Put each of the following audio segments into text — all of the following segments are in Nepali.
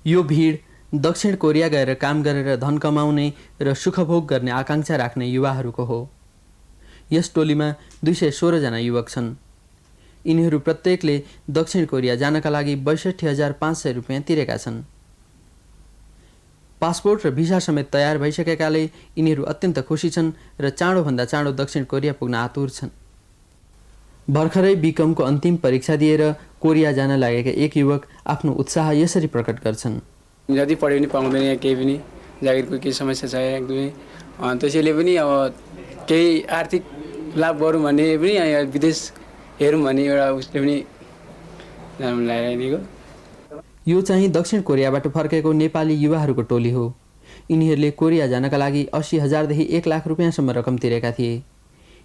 यो भिड दक्षिण कोरिया गएर काम गरेर धन कमाउने र सुखभोग गर्ने आकांक्षा राख्ने युवाहरूको हो। यस टोलीमा 216 जना युवक छन्। यिनीहरू प्रत्येकले दक्षिण कोरिया जानका लागि 62,500 रुपियाँ तिरेका छन्। पासपोर्ट र भिसा समेत तयार भइसकेकाले यिनीहरू अत्यन्त खुसी छन् र चाँडोभन्दा चाँडो दक्षिण कोरिया पुग्न आतुर छन्। भर्खरै बीकमको अन्तिम परीक्षा दिएर कोरिया जान लागेका एक युवक आफ्नो उत्साह यसरी प्रकट गर्छन्। जति पढ्यो पनि पाउँदैन, यहाँ केही पनि जागिरको केही समस्या छ एकदमै, त्यसैले पनि अब केही आर्थिक लाभ गरौँ भने पनि यहाँ विदेश हेरौँ भन्ने एउटा उसले पनि जानु लागिरहेको। यो चाहिँ दक्षिण कोरियाबाट फर्केको नेपाली युवाहरूको टोली हो। यिनीहरूले कोरिया जानका लागि 80,000 देखि 1 लाख रुपियाँसम्म रकम तिरेका थिए।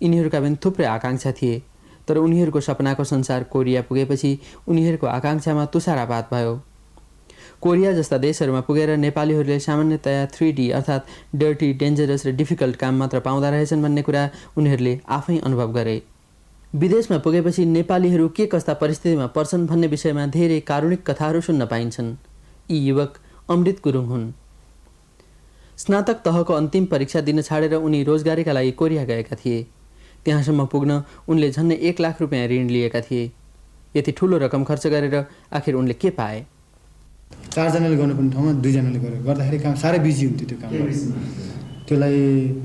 यिनीहरूका पनि थुप्रै आकांक्षा थिए, तर उनीहरूको सपनाको संसार कोरिया पुगेपछि उनीहरूको आकांक्षामा तुषारापात भयो। कोरिया जस्ता देशहरूमा पुगेर नेपालीहरूले सामान्यतया 3D अर्थात् डर्टी, डेन्जरस र डिफिकल्ट काम मात्र पाउँदा रहेछन् भन्ने कुरा उनीहरूले आफै अनुभव गरे। विदेशमा पुगेपछि नेपालीहरू के कस्ता परिस्थितिमा पर्छन् भन्ने विषयमा धेरै कारुणिक कथाहरू सुन्न पाइन्छन्। यी युवक अमृत गुरुङ हुन्। स्नातक तहको अन्तिम परीक्षा दिन छाडेर उनी रोजगारीका लागि कोरिया गएका थिए। त्यहाँसम्म पुग्न उनले झन्नै 1 लाख रुपियाँ ऋण लिएका थिए। यति ठुलो रकम खर्च गरेर आखिर उनले के पाए? 4 जनाले गर्नुपर्ने ठाउँमा 2 जनाले गर्दाखेरि काम साह्रै बिजी हुन्थ्यो। त्यो काम त्यसलाई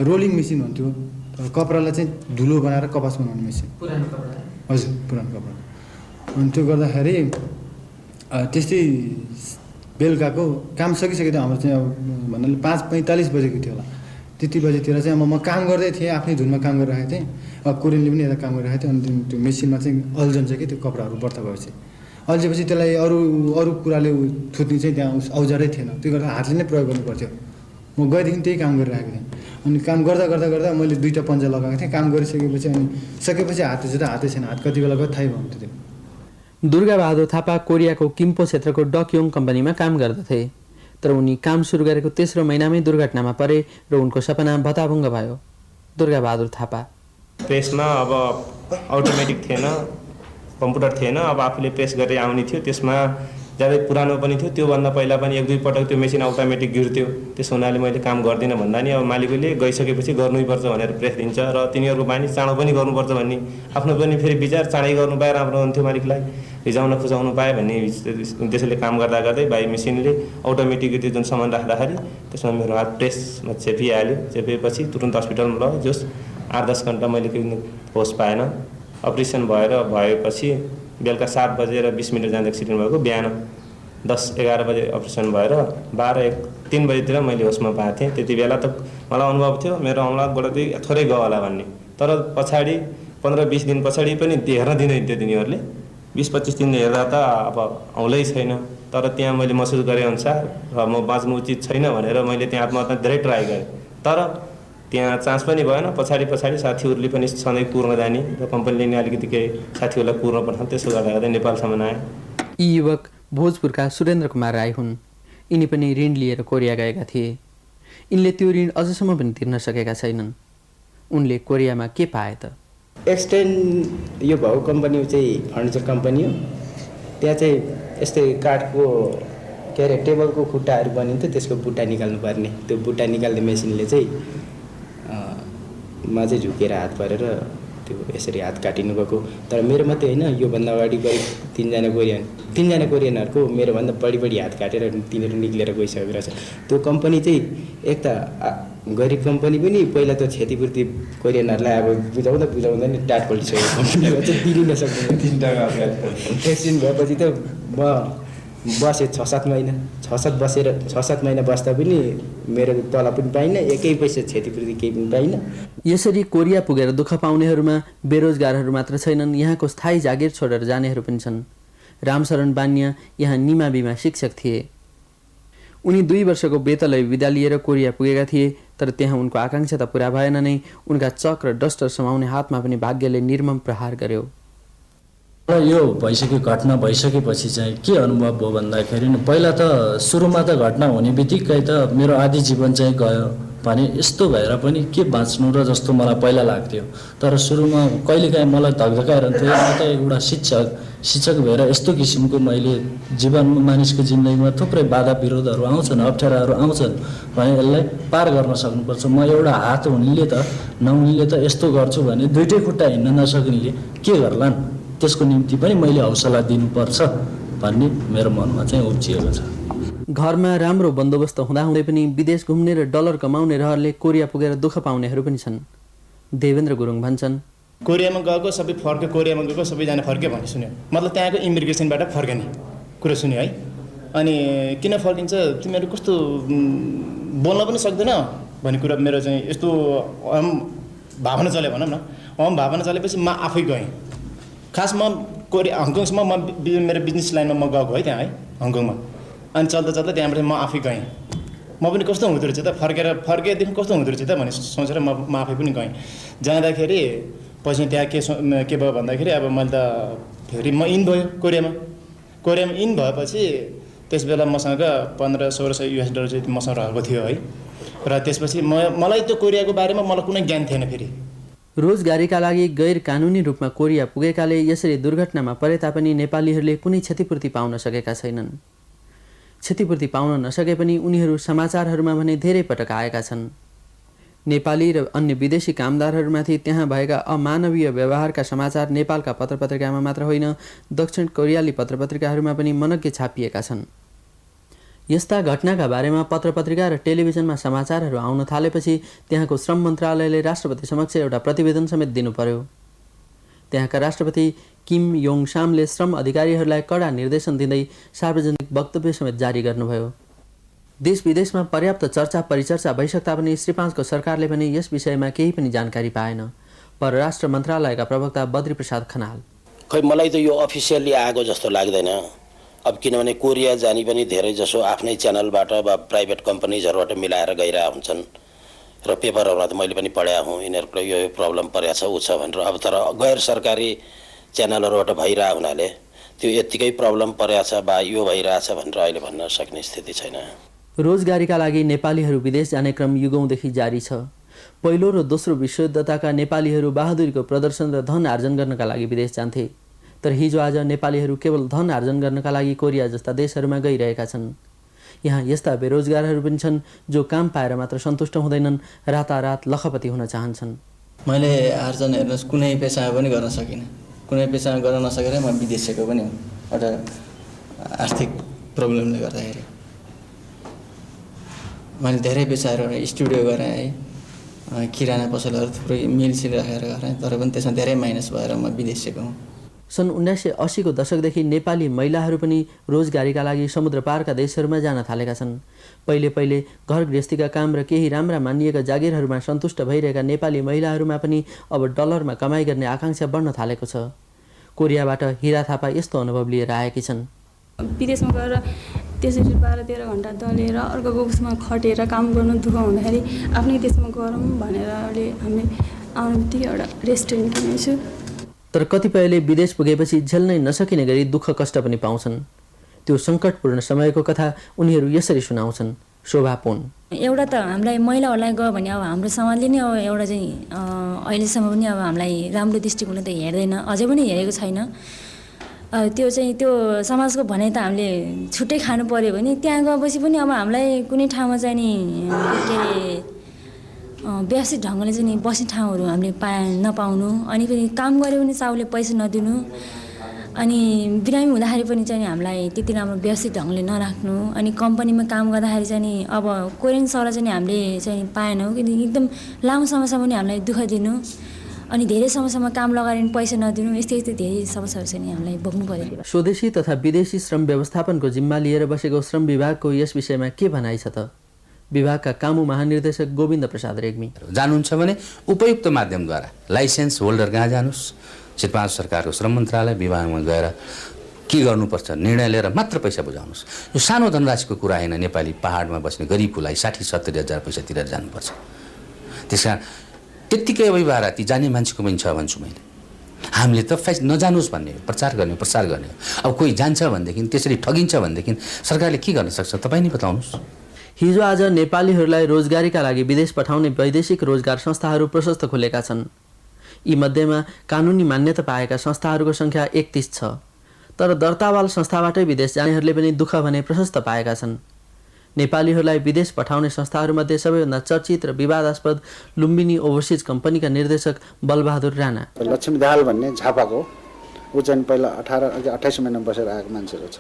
रोलिङ मेसिन हुन्थ्यो। कपडालाई चाहिँ धुलो बनाएर कपास बनाउने मेसिन, हजुर पुरानो कपडा। अनि त्यो गर्दाखेरि त्यस्तै बेलुकाको काम सकिसकेको थियो। हाम्रो चाहिँ अब भन्नाले 5:45 बजेको थियो होला। त्यति बजेतिर चाहिँ म काम गर्दै थिएँ, आफ्नै धुनमा काम गरिरहेको थिएँ। अब कोरियनले पनि यता काम गरिरहेको थियो। अनि त्यो मेसिनमा चाहिँ अल्झन्छ कि त्यो कपडाहरू बर्ता भएपछि अल्झेपछि त्यसलाई अरू कुराले थुत्ने चाहिँ त्यहाँ औजारै थिएन। त्यो गर्दा हातले नै प्रयोग गर्नु पर्थ्यो। म गएदेखि त्यही काम गरिरहेको थिएँ। अनि काम गर्दा गर्दा गर्दा मैले 2टा पन्जा लगाएको थिएँ। काम गरिसकेपछि अनि सकेपछि हात जुत्ता हातै छैन, हात कति बेला गयो थाहै भन्थ्यो। दुर्गाबहादुर थापा कोरियाको किम्पो क्षेत्रको डकयोङ कम्पनीमा काम गर्दथे, तर उनी काम सुरु गरेको तेस्रो महिनामै दुर्घटनामा परे र उनको सपना भताभुङ्ग भयो। दुर्गाबहादुर थापा प्रेसमा अब अटोमेटिक थिएन, कम्प्युटर थिएन। अब आफूले प्रेस गरेर आउने थियो। त्यसमा ज्यादै पुरानो पनि थियो। त्योभन्दा पहिला पनि 1-2 पटक त्यो मेसिन अटोमेटिक गिर्थ्यो। त्यसो हुनाले मैले काम गर्दिनँ भन्दा नि अब मालिकले गइसकेपछि गर्नै पर्छ भनेर प्रेस दिन्छ र तिनीहरूको बानी चाँडो पनि गर्नुपर्छ भन्ने आफ्नो पनि फेरि विचार। चाँडै गर्नु पाए राम्रो हुन्थ्यो, मालिकलाई रिजाउन खुजाउनु पाए भन्ने त्यसैले काम गर्दा गर्दै भाइ मेसिनले अटोमेटिक त्यो जुन सामान राख्दाखेरि त्यसमा मेरो हात प्रेसमा चेपिहाल्यो। चेपेपछि तुरुन्त हस्पिटलमा लग्यो। जस 8-10 घन्टा मैले होस पाएन। अपरेसन भएपछि बेलुका 7:20 जाँदा एक्सिडेन्ट भएको। बिहान 10-11 बजे अपरेसन भएर 12-1-3 बजेतिर मैले होसमा पाएको थिएँ। त्यति बेला त मलाई अनुभव थियो मेरो औँलाबाट चाहिँ थोरै गयो होला भन्ने। तर पछाडि 15-20 दिन पछाडि पनि हेर्न दिँदैन थियो तिनीहरूले। 20-25 दिन हेर्दा त अब औँलै छैन। तर त्यहाँ मैले महसुस गरेअनुसार र म बाँच्नु उचित छैन भनेर मैले त्यहाँ आत्महत्या धेरै ट्राई गरेँ। तर त्यहाँ चान्स पनि भएन। पछाडि साथीहरूले पनि सधैँ पूर्ण जाने र कम्पनीले नि अलिकति केही साथीहरूलाई पूर्ण पठाउँ। त्यसो गर्दा नेपालसम्म आए। यी युवक भोजपुरका सुरेन्द्र कुमार राई हुन्। यिनी पनि ऋण लिएर कोरिया गएका थिए। यिनले त्यो ऋण अझसम्म पनि तिर्न सकेका छैनन्। उनले कोरियामा के पाए त? एक्सटेन्ड यो भएको कम्पनी चाहिँ फर्निचर कम्पनी हो। त्यहाँ चाहिँ यस्तै काठको के अरे टेबलको खुट्टाहरू बनिन्थ्यो, त्यसको बुट्टा निकाल्नु पर्ने। त्यो बुट्टा निकाल्ने मेसिनले चाहिँ मा चाहिँ झुकेर हात परेर त्यो यसरी हात काटिनु गएको। तर मेरो मात्रै होइन, योभन्दा अगाडि करिब 3जना कोरियनहरूको मेरोभन्दा बढी हात काटेर तिनीहरू निक्लेर गइसकेको रहेछ। त्यो कम्पनी चाहिँ एक त गरिब कम्पनी पनि, पहिला त क्षतिपूर्ति कोरियनहरूलाई अब बुझाउँदा नि टाट पल्टिसक्यो। कम्पनीमा चाहिँ दिनै नसक्दैन। 3 टाका एक्सिडेन्ट भएपछि त म बसेँ 6-7 महिना बस्दा पनि मेरो तल पनि पाइनँ, एकै पैसा क्षतिपूर्ति केही पनि पाइनँ। यसरी कोरिया पुगेर दुःख पाउनेहरूमा बेरोजगारहरू मात्र छैनन्, यहाँको स्थायी जागिर छोडेर जानेहरू पनि छन्। रामशरण बान्या यहाँ निमाविमा शिक्षक थिए। उनी 2 वर्षको वेतनले बिदा लिएर कोरिया पुगेका थिए। तर त्यहाँ उनको आकांक्षा त पुरा भएन नै। उनका चक र डस्टर समाउने हातमा पनि भाग्यले निर्मम प्रहार गर्यो। यो घटना भइसकेपछि चाहिँ के अनुभव भयो भन्दाखेरि पहिला त सुरुमा त घटना हुने बित्तिकै त मेरो आधी जीवन चाहिँ गयो। भने यस्तो भएर पनि के बाँच्नु र जस्तो मलाई पहिला लाग्थ्यो। तर सुरुमा कहिलेकाहीँ मलाई धकधकाइरहन्थ्यो, म त एउटा शिक्षक भएर यस्तो किसिमको मैले जीवनमा मानिसको जिन्दगीमा थुप्रै बाधा विरोधहरू आउँछन्, अप्ठ्याराहरू आउँछन् भने यसलाई पार गर्न सक्नुपर्छ। म एउटा हात हुनेले त नहुनेले त यस्तो गर्छु भने दुइटै खुट्टा हिँड्न नसक्नेले के गर्लान्, त्यसको निम्ति पनि मैले हौसला दिनुपर्छ भन्ने मेरो मनमा चाहिँ उब्जिएको छ। घरमा राम्रो बन्दोबस्त हुँदाहुँदै पनि विदेश घुम्ने र डलर कमाउने रहरले कोरिया पुगेर दुःख पाउनेहरू पनि छन्। देवेन्द्र गुरुङ भन्छन्, कोरियामा गएको सबै फर्क्यो, कोरियामा गएको सबैजना फर्क्यो भन्ने सुन्यो। मतलब त्यहाँको इमिग्रेसनबाट फर्कने कुरो सुन्यो है। अनि किन फर्किन्छ तिमीहरू कस्तो बोल्न पनि सक्दैन भन्ने कुरा मेरो चाहिँ यस्तो भावना चल्यो भनौँ न। भावना चलेपछि म आफै गएँ। खास म हङकङसम्म मेरो बिजनेस लाइनमा म गएको है त्यहाँ है हङकङमा। अनि चल्दा त्यहाँबाट म आफै गएँ। म पनि कस्तो हुँदो रहेछ त, फर्केदेखि कस्तो हुँदो रहेछ त भन्ने सोचेर म आफै पनि गएँ। जाँदाखेरि पछि त्यहाँ के भयो भन्दाखेरि अब मैले त फेरि म इन भयो कोरियामा इन भएपछि त्यस बेला मसँग 1500-1600 US डलर चाहिँ मसँग रहेको थियो है। र त्यसपछि मलाई त्यो कोरियाको बारेमा मलाई कुनै ज्ञान थिएन। फेरि रोजगारीका लागि गैर कानुनी रूपमा कोरिया पुगेकाले यसरी दुर्घटनामा परे तापनि नेपालीहरूले कुनै क्षतिपूर्ति पाउन सकेका छैनन्। क्षतिपूर्ति पाउन नसके पनि उनीहरू समाचारहरूमा भने धेरै पटक आएका छन्। नेपाली र अन्य विदेशी कामदारहरूमाथि त्यहाँ भएका अमानवीय व्यवहारका समाचार नेपालका पत्रपत्रिकामा मात्र होइन, दक्षिण कोरियाली पत्रपत्रिकाहरूमा पनि मनग्गे छापिएका छन्। यस्ता घटनाका बारेमा पत्रपत्रिका र टेलिभिजनमा समाचारहरू आउन थालेपछि त्यहाँको श्रम मन्त्रालयले राष्ट्रपति समक्ष एउटा प्रतिवेदन समेत दिनु पर्यो। त्यहाँका राष्ट्रपति किम योङ सामले श्रम अधिकारीहरूलाई कडा निर्देशन दिँदै सार्वजनिक वक्तव्य समेत जारी गर्नुभयो। देश विदेशमा पर्याप्त चर्चा परिचर्चा भइसक्दा पनि श्री 5को सरकारले पनि यस विषयमा केही पनि जानकारी पाएन। परराष्ट्र मन्त्रालयका प्रवक्ता बद्री प्रसाद खनाल, खै मलाई त यो अफिसियल्ली आएको जस्तो लाग्दैन। अब किनभने कोरिया जाने पनि धेरै जसो आफ्नै च्यानलबाट वा प्राइभेट कम्पनीजहरूबाट मिलाएर गइरहेका हुन्छन् र पेपरहरूमा त मैले पनि पढेको हुँ यिनीहरूको यो प्रब्लम परेको छ उ छ भनेर। अब तर गैर सरकारी च्यानलहरूबाट भइरहेको हुनाले त्यो यत्तिकै प्रब्लम परेको छ वा यो भइरहेछ भनेर अहिले भन्न सक्ने स्थिति छैन। रोजगारीका लागि नेपालीहरू विदेश जाने क्रम युगौँदेखि जारी छ। पहिलो र दोस्रो विश्वयुद्धताका नेपालीहरू बहादुरीको प्रदर्शन र धन आर्जन गर्नका लागि विदेश जान्थे। तर हिजो आज नेपालीहरू केवल धन आर्जन गर्नका लागि कोरिया जस्ता देशहरूमा गइरहेका छन्। यहाँ यस्ता बेरोजगारहरू पनि छन् जो काम पाएर मात्र सन्तुष्ट हुँदैनन्, रातारात लखपति हुन चाहन्छन्। मैले आर्जन हेर्नुहोस् कुनै पेसामा पनि गर्न सकिनँ। कुनै पेसामा गर्न नसकेर म विदेशको पनि हुँ एउटा आर्थिक प्रब्लमले गर्दाखेरि। मैले धेरै पेसाहरू स्टुडियो गरेँ है, किराना पसलहरू थुप्रै मिलसिल राखेर गरेँ, तर पनि त्यसमा धेरै माइनस भएर म विदेशको हुँ। सन् 1980 को दशकदेखि नेपाली महिलाहरू पनि रोजगारीका लागि समुद्र पारका देशहरूमा जान थालेका छन्। पहिले घर गृहस्थीका काम र केही राम्रा मानिएका जागिरहरूमा सन्तुष्ट भइरहेका नेपाली महिलाहरूमा पनि अब डलरमा कमाइ गर्ने आकांक्षा बढ्न थालेको छ। कोरियाबाट हिरा थापा यस्तो अनुभव लिएर आएकी छन्। विदेशमा गएर त्यसरी 12-13 घन्टा दलेर अर्कोको उसमा खटेर काम गर्नु दुःख हुँदाखेरि आफ्नै देशमा गरौँ भनेर अहिले हामी आउनु बित्तिकै एउटा रेस्टुरेन्ट किनेछु। तर कतिपयले विदेश पुगेपछि झेल्नै नसकिने गरी दुःख कष्ट पनि पाउँछन्। त्यो सङ्कटपूर्ण समयको कथा उनीहरू यसरी सुनाउँछन्। शोभा पुन, एउटा त हामीलाई महिलाहरूलाई गयो भने अब हाम्रो समाजले नै अब एउटा चाहिँ अहिलेसम्म पनि अब हामीलाई राम्रो दृष्टिकोणले त हेर्दैन, अझै पनि हेरेको छैन। त्यो चाहिँ त्यो समाजको भनाइ त हामीले छुट्टै खानु पऱ्यो भने त्यहाँ गएपछि पनि अब हामीलाई कुनै ठाउँमा चाहिँ नि के अरे व्यवस्थित ढङ्गले चाहिँ नि बस्ने ठाउँहरू हामीले नपाउनु, अनि फेरि काम गऱ्यो भने चाउले पैसा नदिनु, अनि बिरामी हुँदाखेरि पनि चाहिँ हामीलाई त्यति राम्रो व्यवस्थित ढङ्गले नराख्नु, अनि कम्पनीमा काम गर्दाखेरि चाहिँ नि अब कोरियन सर चाहिँ हामीले चाहिँ पाएनौँ किनकि एकदम लामो समयसम्म पनि हामीलाई दुःख दिनु, अनि धेरै समयसम्म काम लगाएर पनि पैसा नदिनु, यस्तै धेरै समस्याहरू चाहिँ हामीलाई भोग्नु पऱ्यो। स्वदेशी तथा विदेशी श्रम व्यवस्थापनको जिम्मा लिएर बसेको श्रम विभागको यस विषयमा के भनाइ छ त? विभागका कामु महानिर्देशक गोविन्द प्रसाद रेग्मी, जानुहुन्छ भने उपयुक्त माध्यमद्वारा लाइसेन्स होल्डर कहाँ जानुहोस्, श्री 5 सरकारको श्रम मन्त्रालय विभागमा गएर के गर्नुपर्छ निर्णय लिएर मात्र पैसा बुझाउनुहोस्। यो सानो धनराशिको कुरा होइन। नेपाली पहाडमा बस्ने गरिबको लागि 60-70 हजार पैसा तिरेर जानुपर्छ। त्यस कारण त्यत्तिकै अभिभाराती जाने मान्छेको पनि छ भन्छु मैले। हामीले त नजानुहोस् भन्ने प्रचार गर्ने अब कोही जान्छ भनेदेखि त्यसरी ठगिन्छ भनेदेखि सरकारले के गर्न सक्छ तपाईँ नै बताउनुहोस्। हिजो आज नेपालीहरूलाई रोजगारीका लागि विदेश पठाउने वैदेशिक रोजगार संस्थाहरू प्रशस्त खुलेका छन्। यी मध्येमा कानुनी मान्यता पाएका संस्थाहरूको सङ्ख्या 31 छ। तर दर्तावाल संस्थाबाटै विदेश जानेहरूले पनि दुःख भने प्रशस्त पाएका छन्। नेपालीहरूलाई विदेश पठाउने संस्थाहरूमध्ये सबैभन्दा चर्चित र विवादास्पद लुम्बिनी ओभरसिज कम्पनीका निर्देशक बलबहादुर राणा। लक्ष्मी दाहाल भन्ने झापाको ऊ चाहिँ पहिला 28 महिना बसेर आएको मान्छेहरू छ।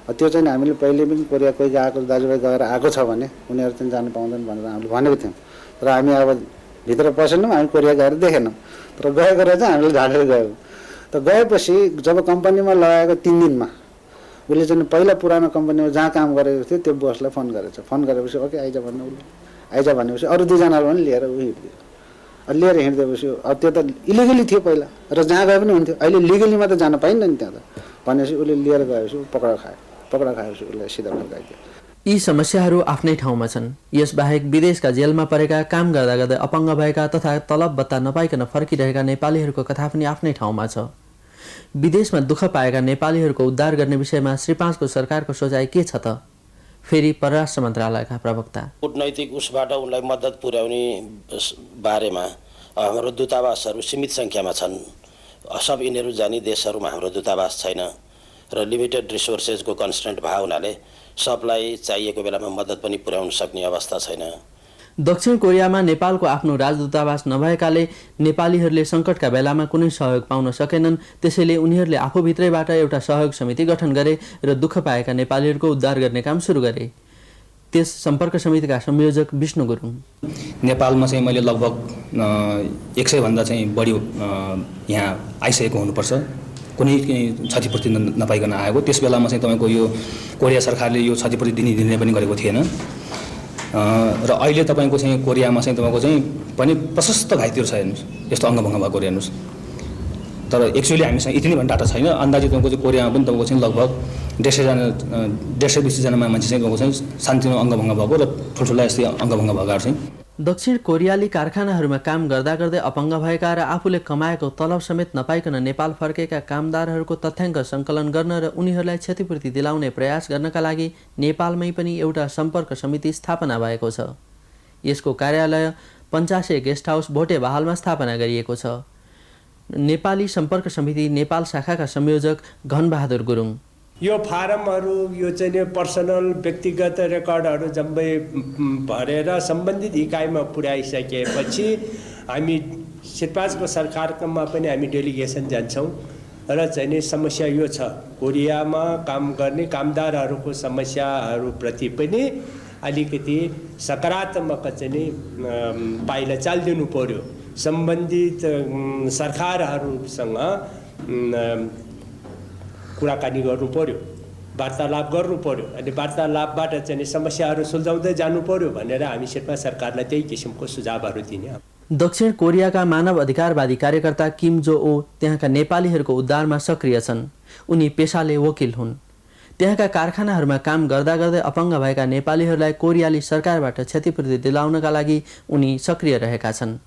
त्यो चाहिँ हामीले पहिले पनि कोरिया कोही गएको दाजुभाइ गएर आएको छ भने उनीहरू चाहिँ जानु पाउँदैन भनेर हामीले भनेको थियौँ। तर हामी अब भित्र पसेनौँ, हामी कोरिया गएर देखेनौँ। तर गएको चाहिँ हामीले झाडेर गयौँ। त गएपछि जब कम्पनीमा लगाएको 3 दिनमा उसले चाहिँ पहिला पुरानो कम्पनीमा जहाँ काम गरेको थियो त्यो बसलाई फोन गरेछ। फोन गरेपछि ओके आइज भन्नु, उसले आइज भनेपछि अरू 2 जनाहरू पनि लिएर ऊ हिँड्दियो। लिएर हिँड्दिएपछि अब त्यो त इलिगली थियो पहिला र जहाँ गए पनि हुन्थ्यो। अहिले लिगलीमा त जान पाइन्न नि त्यहाँ त भनेपछि उसले लिएर गएपछि पक्रा खाएपछि उसलाई सिधा फर्काइदियो। यी समस्याहरू आफ्नै ठाउँमा छन्। यसबाहेक विदेशका जेलमा परेका, काम गर्दा गर्दै अपङ्ग भएका तथा तलब बत्ता नपाइकन फर्किरहेका नेपालीहरूको कथा पनि आफ्नै ठाउँमा छ। विदेशमा दुःख पाएका नेपालीहरूको उद्धार गर्ने विषयमा श्री 5 को सरकारको सोचाइ के छ त? फेरि परराष्ट्र मन्त्रालयका प्रवक्ता। कूटनैतिक उसबाट उनलाई मद्दत पुर्याउने बारेमा हाम्रो दूतावासहरू सीमित सङ्ख्यामा छन्। सब यिनीहरू जाने देशहरूमा हाम्रो दूतावास छैन र लिमिटेड रिसोर्सेसको कन्स्टेन्ट भए हुनाले सबलाई चाहिएको बेलामा मद्दत पनि पुर्याउन सक्ने अवस्था छैन। दक्षिण कोरियामा नेपालको आफ्नो राजदूतावास नभएकाले नेपालीहरूले सङ्कटका बेलामा कुनै सहयोग पाउन सकेनन्। त्यसैले उनीहरूले आफूभित्रैबाट एउटा सहयोग समिति गठन गरे र दुःख पाएका नेपालीहरूको उद्धार गर्ने काम सुरु गरे। त्यस सम्पर्क समितिका संयोजक विष्णु गुरुङ। नेपालमा चाहिँ मैले लगभग 100 भन्दा चाहिँ बढी यहाँ आइसकेको हुनुपर्छ, कुनै क्षतिपूर्ति नपाइकन आएको। त्यस बेलामा चाहिँ तपाईँको यो कोरिया सरकारले यो क्षतिपूर्ति दिने पनि गरेको थिएन। र अहिले तपाईँको चाहिँ कोरियामा चाहिँ तपाईँको चाहिँ पनि प्रशस्त घाइतेहरू छ। हेर्नुहोस् यस्तो अङ्गभङ्ग भएको हेर्नुहोस्। तर एक्चुअली हामीसँग यति नै भन्ने डाटा छैन। अन्दाजी तपाईँको चाहिँ कोरियामा पनि तपाईँको चाहिँ लगभग 150 जना मान्छे चाहिँ तपाईँको चाहिँ सानोतिनो अङ्गभङ्ग भएको र ठुल्ठुला यस्तै अङ्गभङ्ग भएकाहरू चाहिँ। दक्षिण कोरियाली कारखानाहरूमा काम गर्दा गर्दै अपङ्ग भएका र आफूले कमाएको तलब समेत नपाइकन नेपाल फर्केका कामदारहरूको तथ्याङ्क सङ्कलन गर्न र उनीहरूलाई क्षतिपूर्ति दिलाउने प्रयास गर्नका लागि नेपालमै पनि एउटा सम्पर्क समिति स्थापना भएको छ। यसको कार्यालय 85 गेस्ट हाउस भोटे बहालमा स्थापना गरिएको छ। नेपाली सम्पर्क समिति नेपाल शाखाका संयोजक घनबहादुर गुरुङ। यो फारमहरू यो चाहिँ पर्सनल व्यक्तिगत रेकर्डहरू जम्मै भरेर सम्बन्धित इकाइमा पुर्याइसकेपछि हामी श्री5को सरकारमा पनि हामी डेलिगेसन जान्छौँ र चाहिँ नि समस्या यो छ, कोरियामा काम गर्ने कामदारहरूको समस्याहरूप्रति पनि अलिकति सकारात्मक चाहिँ नि पाइला चालिदिनु पर्यो। सम्बन्धित सरकारहरूसँग कुराकानी गर्नु पर्यो, वार्तालाप गर्नु पर्यो। अनि वार्तालापबाट चाहिँ समस्याहरू सुल्झाउँदै जानु पर्यो भनेर हामी श्री5 सरकारलाई त्यही किसिमको सुझावहरू दिने। दक्षिण कोरियाका मानव अधिकारवादी कार्यकर्ता किम जो ओ त्यहाँका नेपालीहरूको उद्धारमा सक्रिय छन्। उनी पेसाले वकिल हुन्। त्यहाँका कारखानाहरूमा काम गर्दा गर्दै अपङ्ग भएका नेपालीहरूलाई कोरियाली सरकारबाट क्षतिपूर्ति दिलाउनका लागि उनी सक्रिय रहेका छन्।